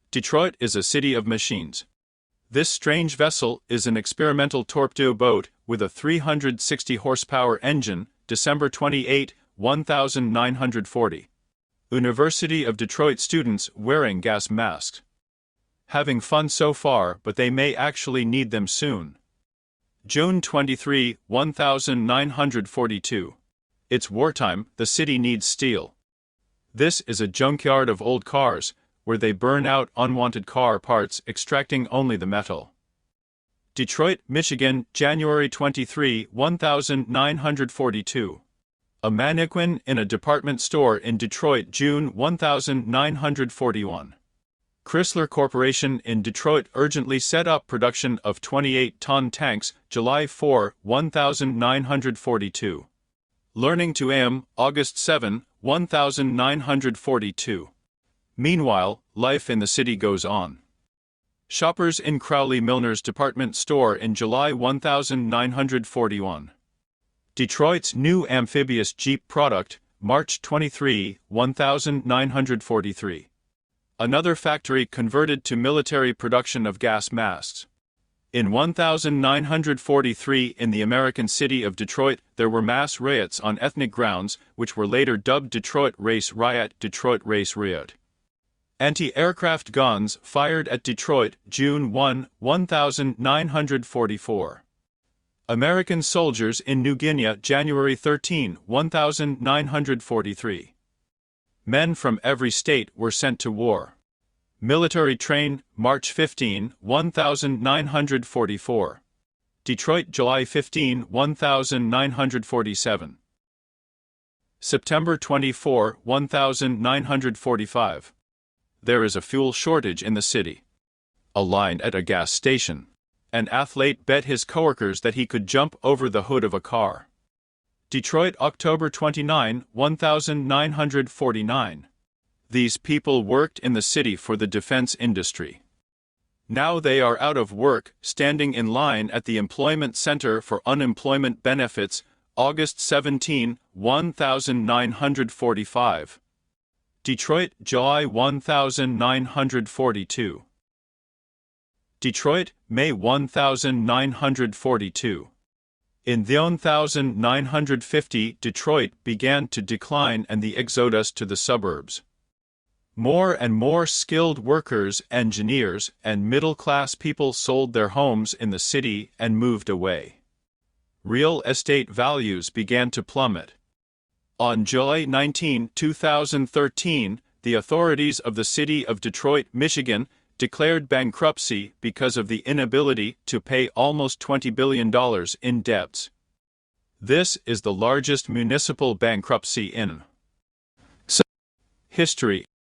Detroit is a city of machines. This strange vessel is an experimental torpedo boat with a 360 horsepower engine, December 28, 1940. University of Detroit students wearing gas masks. Having fun so far, but they may actually need them soon. June 23, 1942. It's wartime, the city needs steel. This is a junkyard of old cars, where they burn out unwanted car parts, extracting only the metal. Detroit, Michigan, January 23, 1942. A mannequin in a department store in Detroit, June 1941. Chrysler Corporation in Detroit urgently set up production of 28-ton tanks, July 4, 1942. Learning to Aim, August 7, 1942. Meanwhile, life in the city goes on. Shoppers in Crowley Milner's department store in July 1941. Detroit's new amphibious Jeep product, March 23, 1943. Another factory converted to military production of gas masks. In 1943, in the American city of Detroit, there were mass riots on ethnic grounds, which were later dubbed Detroit Race Riot, Detroit Race Riot. Anti-aircraft guns fired at Detroit, June 1, 1944. American soldiers in New Guinea, January 13, 1943. Men from every state were sent to war. Military train, March 15, 1944. Detroit, July 15, 1947. September 24, 1945. There is a fuel shortage in the city. A line at a gas station. An athlete bet his coworkers that he could jump over the hood of a car. Detroit, October 29, 1949. These people worked in the city for the defense industry. Now they are out of work, standing in line at the Employment Center for Unemployment Benefits, August 17, 1945. Detroit, July 1942. Detroit, May 1942. In the 1950, Detroit began to decline and the exodus to the suburbs. More and more skilled workers, engineers, and middle-class people sold their homes in the city and moved away. Real estate values began to plummet. On July 19, 2013, the authorities of the city of Detroit, Michigan, declared bankruptcy because of the inability to pay almost $20 billion in debts. This is the largest municipal bankruptcy in history.